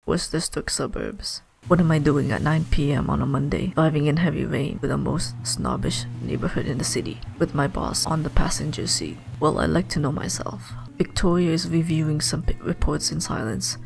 West District suburbs. What am I doing at 9 p.m. on a Monday, driving in heavy rain with the most snobbish neighborhood in the city, with my boss on the passenger seat? Well, I like to know myself. Victoria is reviewing some reports in silence.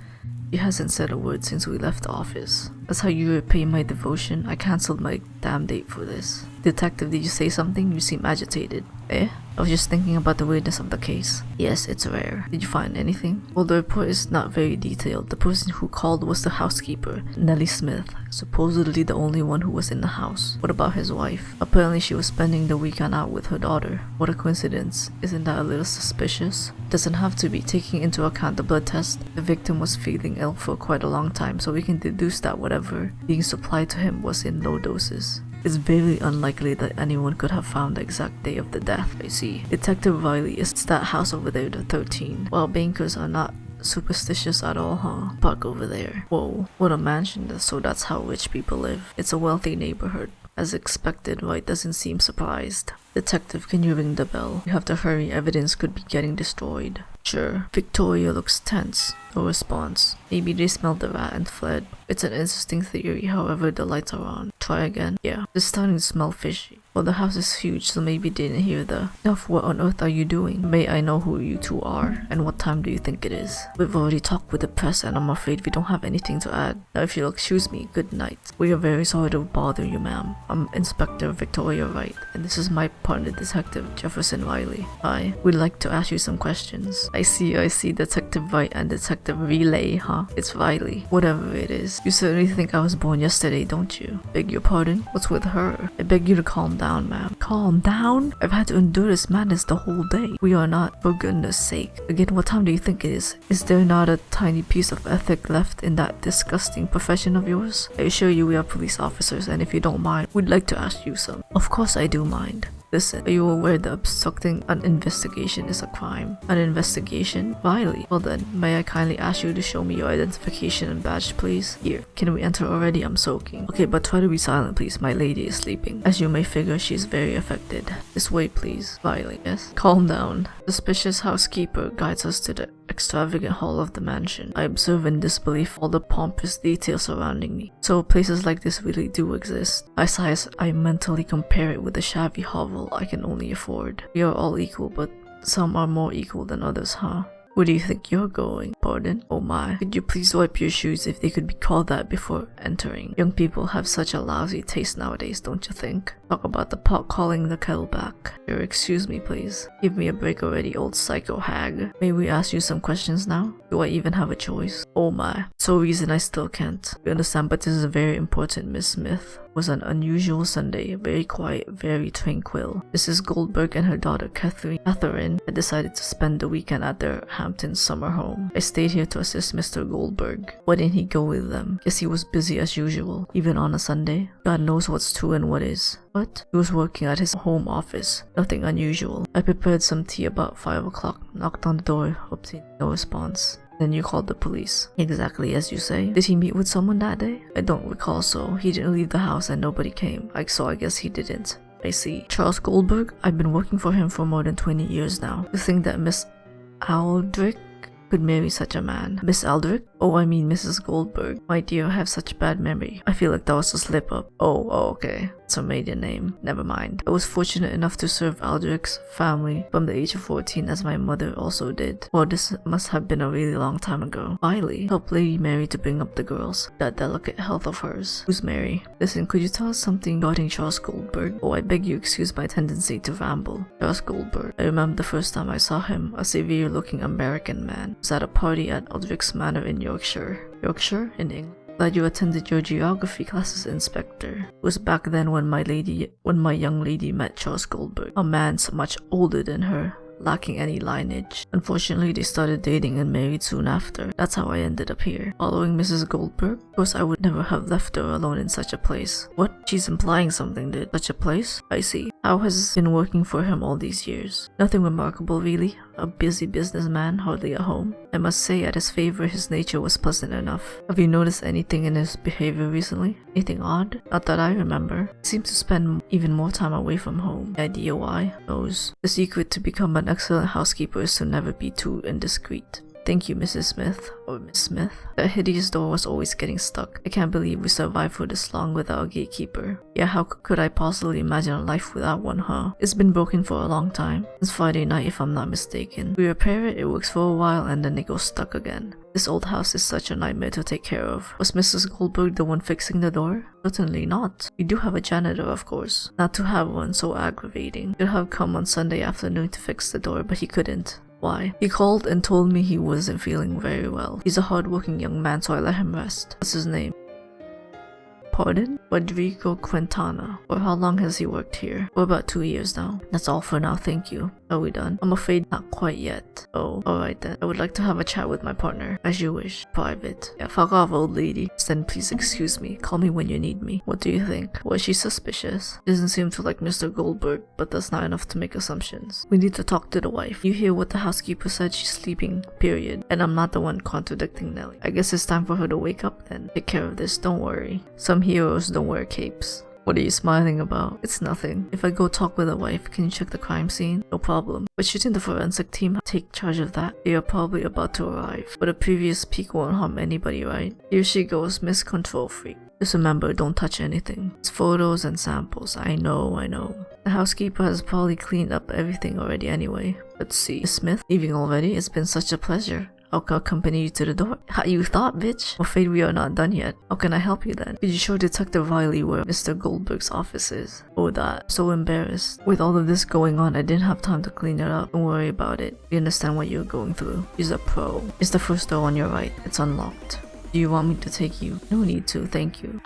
She hasn't said a word since we left the office. That's how you repay my devotion. I cancelled my damn date for this. Detective, did you say something? You seem agitated. Eh? I was just thinking about the weirdness of the case. Yes, it's rare. Did you find anything? Well, the report is not very detailed. The person who called was the housekeeper, Nellie Smith, supposedly the only one who was in the house. What about his wife? Apparently she was spending the weekend out with her daughter. What a coincidence. Isn't that a little suspicious? Doesn't have to be, taking into account the blood test. The victim was feeling ill for quite a long time, so we can deduce that whatever being supplied to him was in low doses. It's very unlikely that anyone could have found the exact day of the death. I see. Detective Riley, is that house over there the 13? Well, bankers are not superstitious at all, huh? Park over there. Whoa, what a mansion, so that's how rich people live. It's a wealthy neighborhood. As expected, White doesn't seem surprised. Detective, can you ring the bell? You have to hurry, evidence could be getting destroyed. Sure. Victoria looks tense. No response. Maybe they smelled the rat and fled. It's an interesting theory, however the lights are on. Try again. Yeah, it's starting to smell fishy. Well, the house is huge, so maybe they didn't hear the... Duff, what on earth are you doing? May I know who you two are? And what time do you think it is? We've already talked with the press and I'm afraid we don't have anything to add. Now if you'll excuse me, good night. We are very sorry to bother you, ma'am. I'm Inspector Victoria Wright, and this is my partner, Detective Jefferson Riley. Hi, we'd like to ask you some questions. I see, Detective Wright and Detective Relay, huh? It's Riley. Whatever it is. You certainly think I was born yesterday, don't you? Beg your pardon? What's with her? I beg you to calm down, ma'am. Calm down? I've had to endure this madness the whole day. We are not, for goodness sake. Again, what time do you think it is? Is there not a tiny piece of ethic left in that disgusting profession of yours? I assure you we are police officers, and if you don't mind, we'd like to ask you some. Of course I do mind. Listen, are you aware that obstructing an investigation is a crime? An investigation? Riley. Well then, may I kindly ask you to show me your identification and badge, please? Here, can we enter already? I'm soaking. Okay, but try to be silent, please. My lady is sleeping. As you may figure, she is very affected. This way, please. Riley, yes? Calm down. Suspicious housekeeper guides us to the extravagant hall of the mansion. I observe in disbelief all the pompous details surrounding me. So places like this really do exist. I sigh as I mentally compare it with the shabby hovel I can only afford. We are all equal, but some are more equal than others, huh? Where do you think you're going? Pardon? Oh my. Could you please wipe your shoes if they could be called that before entering? Young people have such a lousy taste nowadays, don't you think? Talk about the pot calling the kettle black. Sure, excuse me please. Give me a break already, old psycho hag. May we ask you some questions now? Do I even have a choice? Oh my. So reason I still can't. You understand, but this is very important, Miss Smith. It was an unusual Sunday, very quiet, very tranquil. Mrs. Goldberg and her daughter Catherine had decided to spend the weekend at their Hampton summer home. I stayed here to assist Mr. Goldberg. Why didn't he go with them? Guess he was busy as usual, even on a Sunday. God knows what's true and what is. What? He was working at his home office. Nothing unusual. I prepared some tea about 5 o'clock, knocked on the door, obtained no response. Then you called the police. Exactly as you say. Did he meet with someone that day? I don't recall so. He didn't leave the house and nobody came. So I guess he didn't. I see. Charles Goldberg? I've been working for him for more than 20 years now. You think that Miss Aldrich could marry such a man? Miss Aldrich? Oh, I mean Mrs. Goldberg. My dear, I have such bad memory. I feel like that was a slip up. Oh, okay. It's her maiden name. Never mind. I was fortunate enough to serve Aldrich's family from the age of 14 as my mother also did. Well, this must have been a really long time ago. Riley helped Lady Mary to bring up the girls. That delicate health of hers. Who's Mary? Listen, could you tell us something regarding Charles Goldberg? Oh, I beg you excuse my tendency to ramble. Charles Goldberg. I remember the first time I saw him, a severe-looking American man. It was at a party at Aldrich's Manor in Yorkshire. Yorkshire? In England. Glad you attended your geography classes, Inspector. It was back then when my young lady met Charles Goldberg, a man so much older than her, lacking any lineage. Unfortunately, they started dating and married soon after. That's how I ended up here, following Mrs. Goldberg. Of course, I would never have left her alone in such a place. What? She's implying something, did? Such a place? I see. How has it been working for him all these years? Nothing remarkable, really. A busy businessman, hardly at home. I must say, at his favor, his nature was pleasant enough. Have you noticed anything in his behavior recently? Anything odd? Not that I remember. He seems to spend even more time away from home. The idea why? Knows. The secret to become an excellent housekeeper is to never be too indiscreet. Thank you, Mrs. Smith, or Miss Smith. That hideous door was always getting stuck. I can't believe we survived for this long without a gatekeeper. Yeah, how could I possibly imagine a life without one, huh? It's been broken for a long time. Since Friday night, if I'm not mistaken. We repair it, it works for a while, and then it goes stuck again. This old house is such a nightmare to take care of. Was Mrs. Goldberg the one fixing the door? Certainly not. We do have a janitor, of course. Not to have one so aggravating. Should have come on Sunday afternoon to fix the door, but he couldn't. Why? He called and told me he wasn't feeling very well. He's a hard-working young man, so I let him rest. What's his name? Pardon? Rodrigo Quintana. For how long has he worked here? For about 2 years now. That's all for now, thank you. Are we done? I'm afraid not quite yet. Oh, alright then. I would like to have a chat with my partner. As you wish. Private. Yeah, fuck off, old lady. Then please excuse me. Call me when you need me. What do you think? Was she suspicious? Doesn't seem to like Mr. Goldberg, but that's not enough to make assumptions. We need to talk to the wife. You hear what the housekeeper said? She's sleeping, period. And I'm not the one contradicting Nelly. I guess it's time for her to wake up then. Take care of this, don't worry. Some heroes don't wear capes. What are you smiling about? It's nothing. If I go talk with a wife, can you check the crime scene? No problem. But shouldn't the forensic team take charge of that? They are probably about to arrive. But a previous peek won't harm anybody, right? Here she goes, Miss Control Freak. Just remember, don't touch anything. It's photos and samples. I know. The housekeeper has probably cleaned up everything already anyway. Let's see. Miss Smith, leaving already? It's been such a pleasure. I'll accompany you to the door. How you thought, bitch? I'm afraid we are not done yet. How can I help you then? Could you show Detective Riley where Mr. Goldberg's office is? Oh, that. I'm so embarrassed. With all of this going on, I didn't have time to clean it up. Don't worry about it. We understand what you're going through. She's a pro. It's the first door on your right. It's unlocked. Do you want me to take you? No need to, thank you.